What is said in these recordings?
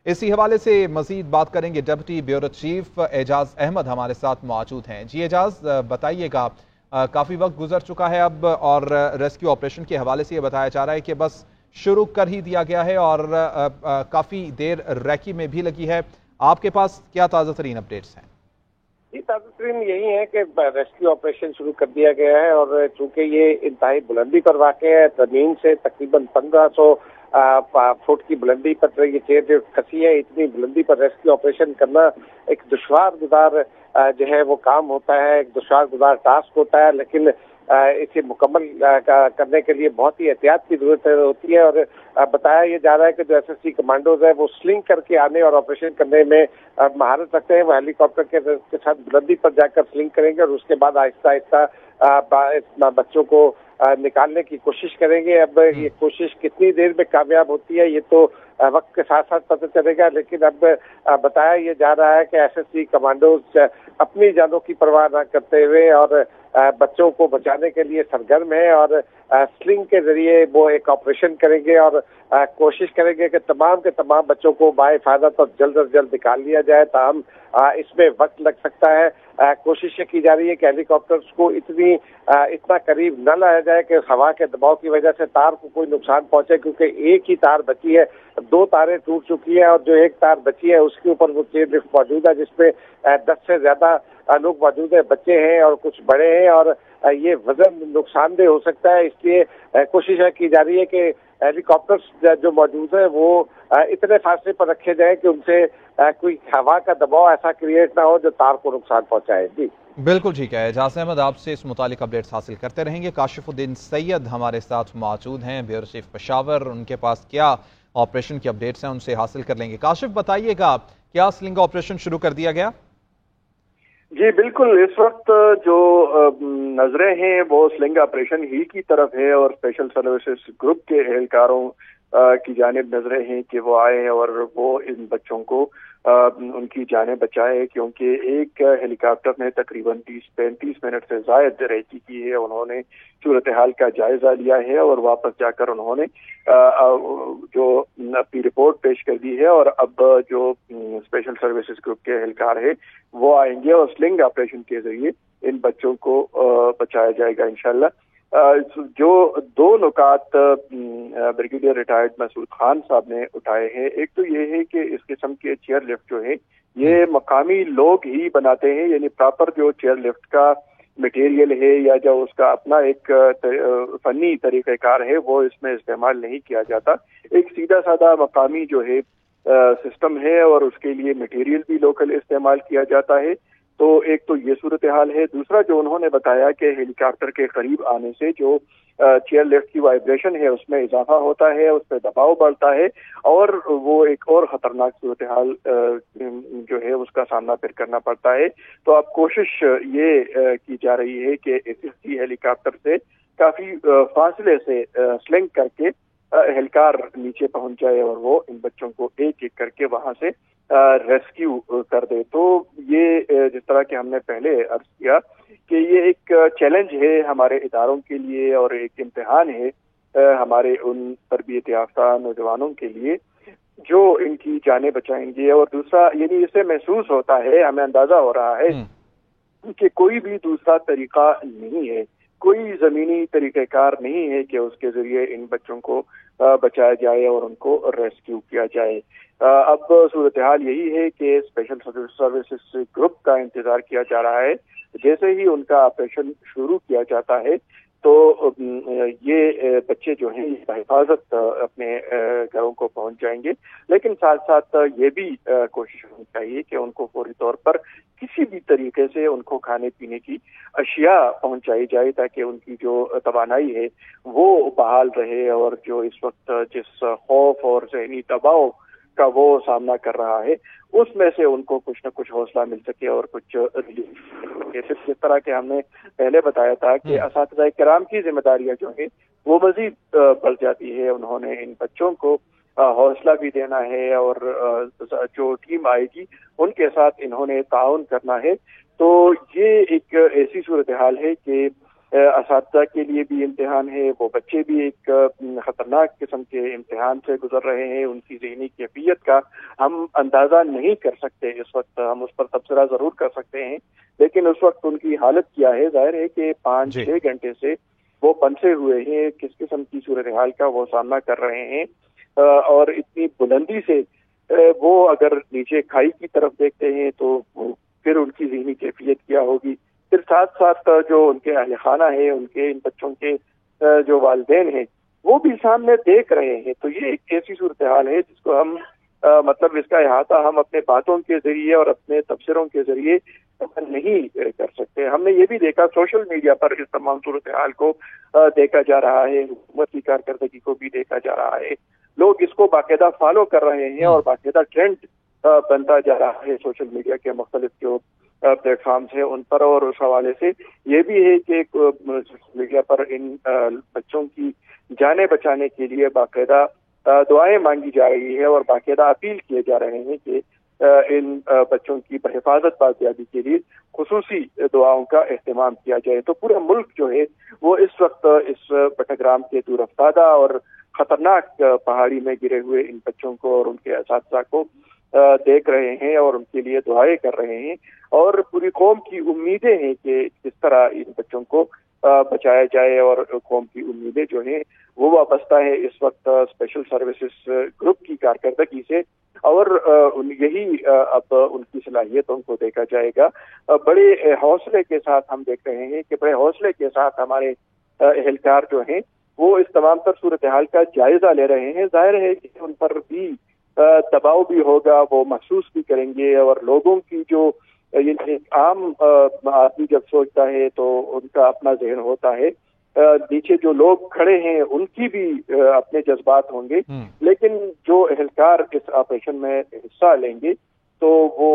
इसी हवाले से मजीद बात करेंगे। Deputy bureau chief Ejaz Ahmed हमारे साथ मौजूद हैं। जी एजाज, बताइएगा, काफ़ी वक्त गुजर चुका है अब और रेस्क्यू ऑपरेशन के हवाले से ये बताया जा रहा है कि बस शुरू कर ही दिया गया है और काफ़ी देर रैकी में भी लगी है। आपके पास क्या ताज़ा तरीन अपडेट्स हैं? जी, ताज़ा तरीन यही है कि रेस्क्यू ऑपरेशन शुरू कर दिया गया है और चूंकि ये इंतहाई बुलंदी पर वाक़ है, ज़मीन से तकरीबन 1500 फुट की बुलंदी पर ये चेयर लिफ्ट फंसी है। इतनी बुलंदी पर रेस्क्यू ऑपरेशन करना एक दुश्वार गुजार जो है वो काम होता है, एक दुश्वार गुजार टास्क होता है, लेकिन इसे मुकम्मल करने के लिए बहुत ही एहतियात की जरूरत होती है। और बताया ये जा रहा है कि जो एसएससी कमांडोज है वो स्लिंग करके आने और ऑपरेशन करने में महारत रखते हैं। वो हेलीकॉप्टर के साथ बुलंदी पर जाकर स्लिंग करेंगे और उसके बाद आहिस्ता आहिस्ता बच्चों को निकालने की कोशिश करेंगे। अब ये कोशिश कितनी देर में कामयाब होती है ये तो वक्त के साथ साथ पता चलेगा, लेकिन अब बताया ये जा रहा है कि एसएससी कमांडोज अपनी जानों की परवाह न करते हुए और बच्चों को बचाने के लिए सरगर्म है और स्लिंग के जरिए वो एक ऑपरेशन करेंगे और कोशिश करेंगे कि तमाम के तमाम बच्चों को बाहिफाजत और जल्द से जल्द निकाल लिया जाए। ताहम इसमें वक्त लग सकता है। कोशिशें की जा रही है कि हेलीकॉप्टर्स को इतना करीब न लाया जाए कि हवा के दबाव की वजह से तार को कोई नुकसान पहुंचे, क्योंकि एक ही तार बची है, 2 तारें टूट चुकी है और जो एक तार बची है उसके ऊपर वो चेयर लिफ्ट मौजूद है जिसपे 10 से ज्यादा लोग मौजूद है, बच्चे हैं और कुछ बड़े हैं और ये वजन नुकसानदेह हो सकता है। इसलिए कोशिश की जा रही है कि हेलीकॉप्टर्स जो मौजूद है वो इतने फासले पर रखे जाए कि उनसे कोई हवा का दबाव ऐसा क्रिएट ना हो जो तार को नुकसान पहुंचाए। जी बिल्कुल ठीक है एजाज अहमद, आपसे इस मुतालिक अपडेट्स हासिल करते रहेंगे। काशिफुद्दीन सैयद हमारे साथ मौजूद हैं, ब्यूरो चीफ पेशावर, उनके पास क्या ऑपरेशन की अपडेट्स हैं उनसे हासिल कर लेंगे। काशिफ, बताइएगा, क्या स्लिंग ऑपरेशन शुरू कर दिया गया? जी बिल्कुल, इस वक्त जो नजरें हैं वो स्लिंग ऑपरेशन ही की तरफ है और स्पेशल सर्विसेज ग्रुप के एहलकारों की जानिब नजरें हैं कि वो आए और वो इन बच्चों को उनकी जानें बचाए, क्योंकि एक हेलीकॉप्टर ने तकरीबन 30-35 मिनट से ज़ायद रेकी की है। उन्होंने सूरत हाल का जायजा लिया है और वापस जाकर उन्होंने जो अपनी रिपोर्ट पेश कर दी है और अब जो स्पेशल सर्विसेज ग्रुप के एहलकार है वो आएंगे और स्लिंग ऑपरेशन के जरिए इन बच्चों को बचाया जाएगा इंशाल्लाह। जो 2 नुकात ब्रिगेडियर रिटायर्ड मसूद खान साहब ने उठाए हैं, एक तो ये है कि इस किस्म के चेयर लिफ्ट जो है ये मकामी लोग ही बनाते हैं, यानी प्रॉपर जो चेयर लिफ्ट का मटेरियल है या जो उसका अपना एक फनी तरीक़ेकार है वो इसमें इस्तेमाल नहीं किया जाता। एक सीधा साधा मकामी जो है सिस्टम है और उसके लिए मटेरियल भी लोकल इस्तेमाल किया जाता है। तो एक तो ये सूरत हाल है। दूसरा जो उन्होंने बताया कि हेलीकॉप्टर के करीब आने से जो चेयर लिफ्ट की वाइब्रेशन है उसमें इजाफा होता है, उस पर दबाव बढ़ता है और वो एक और खतरनाक सूरत हाल जो है उसका सामना फिर करना पड़ता है। तो अब कोशिश ये की जा रही है कि इसी हेलीकॉप्टर से काफी फासले से स्लिंग करके एहलकार नीचे पहुंच जाए और वो इन बच्चों को एक एक करके वहां से रेस्क्यू कर दे। तो ये जिस तरह के हमने पहले अर्ज किया कि ये एक चैलेंज है हमारे इदारों के लिए और एक इम्तिहान है हमारे उन तरबियत याफ्ता नौजवानों के लिए जो इनकी जानें बचाएंगे। और दूसरा यानी इससे महसूस होता है, हमें अंदाजा हो रहा है कि कोई भी दूसरा तरीका नहीं है, कोई जमीनी तरीक़ेकार नहीं है कि उसके जरिए इन बच्चों को बचाया जाए और उनको रेस्क्यू किया जाए। अब सूरत हाल यही है कि स्पेशल सर्विसेज ग्रुप का इंतजार किया जा रहा है। जैसे ही उनका ऑपरेशन शुरू किया जाता है तो ये बच्चे जो हैं हिफाजत अपने घरों को पहुंच जाएंगे, लेकिन साथ साथ ये भी कोशिश होनी चाहिए कि उनको फौरी तौर पर किसी भी तरीके से उनको खाने पीने की अशिया पहुंचाई जाए ताकि उनकी जो तवानाई है वो बहाल रहे और जो इस वक्त जिस खौफ और ज़हनी दबाव का वो सामना कर रहा है उसमें से उनको कुछ न कुछ हौसला मिल सके और कुछ रिलीफ। जिस तरह के हमने पहले बताया था कि असातिज़ा किराम की जिम्मेदारियां जो है वो मजीद बढ़ जाती है। उन्होंने इन बच्चों को हौसला भी देना है और जो टीम आएगी उनके साथ इन्होंने ताउन करना है। तो ये एक ऐसी सूरत हाल है कि اساتذہ کے لیے بھی امتحان ہے، وہ بچے بھی ایک خطرناک قسم کے امتحان سے گزر رہے ہیں، ان کی ذہنی کیفیت کا ہم اندازہ نہیں کر سکتے اس وقت، ہم اس پر تبصرہ ضرور کر سکتے ہیں، لیکن اس وقت ان کی حالت کیا ہے، ظاہر ہے کہ 5-6 گھنٹے سے وہ پنسے ہوئے ہیں، کس قسم کی صورتحال کا وہ سامنا کر رہے ہیں، اور اتنی بلندی سے وہ اگر نیچے کھائی کی طرف دیکھتے ہیں تو پھر ان کی ذہنی کیفیت کیا ہوگی، پھر ساتھ ساتھ جو ان کے اہل خانہ ہیں، ان کے ان بچوں کے جو والدین ہیں وہ بھی سامنے دیکھ رہے ہیں، تو یہ ایک ایسی صورتحال ہے جس کو ہم مطلب اس کا احاطہ ہم اپنے باتوں کے ذریعے اور اپنے تبصروں کے ذریعے نہیں کر سکتے۔ ہم نے یہ بھی دیکھا سوشل میڈیا پر اس تمام صورتحال کو دیکھا جا رہا ہے، حکومت کی کارکردگی کو بھی دیکھا جا رہا ہے، لوگ اس کو باقاعدہ فالو کر رہے ہیں اور باقاعدہ ٹرینڈ بنتا جا رہا ہے سوشل میڈیا کے مختلف جو پلیٹ فارمز ہیں ان پر، اور اس حوالے سے یہ بھی ہے کہ سوشل میڈیا پر ان بچوں کی جانیں بچانے کے لیے باقاعدہ دعائیں مانگی جا رہی ہے اور باقاعدہ اپیل کیے جا رہے ہیں کہ ان بچوں کی بحفاظت بازیابی کے لیے خصوصی دعاؤں کا اہتمام کیا جائے۔ تو پورا ملک جو ہے وہ اس وقت اس بٹگرام کے دور افتادہ اور خطرناک پہاڑی میں گرے ہوئے ان بچوں کو اور ان کے اساتذہ کو دیکھ رہے ہیں اور ان کے لیے دعائیں کر رہے ہیں، اور پوری قوم کی امیدیں ہیں کہ کس طرح ان بچوں کو بچایا جائے، اور قوم کی امیدیں جو ہیں وہ وابستہ ہے اس وقت اسپیشل سروسز گروپ کی کارکردگی سے، اور یہی اب ان کی صلاحیتوں کو دیکھا جائے گا۔ بڑے حوصلے کے ساتھ ہم دیکھ رہے ہیں کہ بڑے حوصلے کے ساتھ ہمارے اہلکار جو ہیں وہ اس تمام تر صورتحال کا جائزہ لے رہے ہیں۔ ظاہر ہے کہ ان پر بھی دباؤ بھی ہوگا، وہ محسوس بھی کریں گے، اور لوگوں کی جو عام آدمی جب سوچتا ہے تو ان کا اپنا ذہن ہوتا ہے، نیچے جو لوگ کھڑے ہیں ان کی بھی اپنے جذبات ہوں گے، لیکن جو اہلکار اس آپریشن میں حصہ لیں گے تو وہ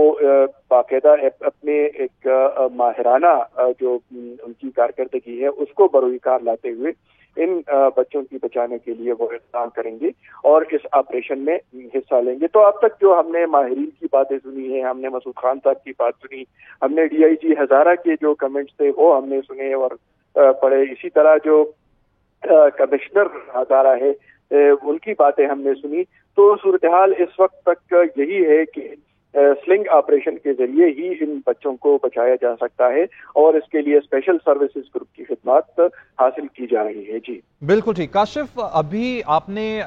باقاعدہ اپنے ایک ماہرانہ جو ان کی کارکردگی ہے اس کو بروئے کار لاتے ہوئے ان بچوں کی بچانے کے لیے وہ اقدام کریں گے اور اس آپریشن میں حصہ لیں گے۔ تو اب تک جو ہم نے ماہرین کی باتیں سنی ہیں، ہم نے مسعود خان صاحب کی بات سنی، ہم نے ڈی آئی جی ہزارہ کے جو کمنٹس تھے وہ ہم نے سنے اور پڑھے، اسی طرح جو کمشنر ہزارہ ہے ان کی باتیں ہم نے سنی۔ تو صورتحال اس وقت تک یہی ہے کہ سلنگ آپریشن کے ذریعے ہی ان بچوں کو بچایا جا سکتا ہے، اور اس کے لیے اسپیشل سروسز گروپ کی خدمات حاصل کی جا رہی ہے۔ جی بالکل ٹھیک۔ کاشف، ابھی آپ نے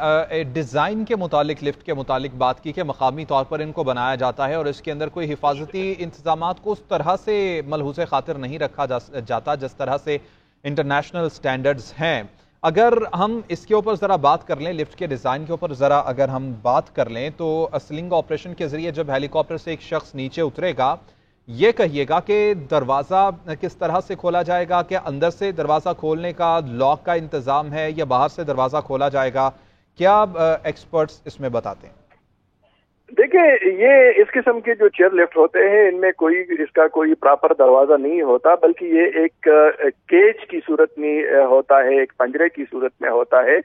ڈیزائن کے متعلق، لفٹ کے متعلق بات کی کہ مقامی طور پر ان کو بنایا جاتا ہے اور اس کے اندر کوئی حفاظتی انتظامات کو اس طرح سے ملحوظ خاطر نہیں رکھا جاتا جس طرح سے انٹرنیشنل سٹینڈرڈز ہیں۔ اگر ہم اس کے اوپر ذرا بات کر لیں، لفٹ کے ڈیزائن کے اوپر ذرا اگر ہم بات کر لیں، تو سلنگ آپریشن کے ذریعے جب ہیلی کاپٹر سے ایک شخص نیچے اترے گا، یہ کہیے گا کہ دروازہ کس طرح سے کھولا جائے گا؟ کہ اندر سے دروازہ کھولنے کا لاک کا انتظام ہے یا باہر سے دروازہ کھولا جائے گا؟ کیا ایکسپرٹس اس میں بتاتے ہیں؟ دیکھیں، یہ اس قسم کے جو چیئر لفٹ ہوتے ہیں ان میں اس کا کوئی پراپر دروازہ نہیں ہوتا، بلکہ یہ ایک کیج کی صورت میں ہوتا ہے، ایک پنجرے کی صورت میں ہوتا ہے۔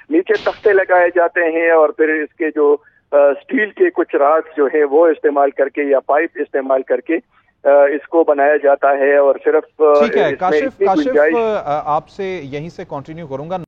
نیچے تختے لگائے جاتے ہیں اور پھر اس کے جو اسٹیل کے کچھ راڈز جو ہے وہ استعمال کر کے یا پائپ استعمال کر کے اس کو بنایا جاتا ہے، اور صرف ٹھیک ہے کاشف، آپ سے یہیں سے کنٹینیو کروں گا۔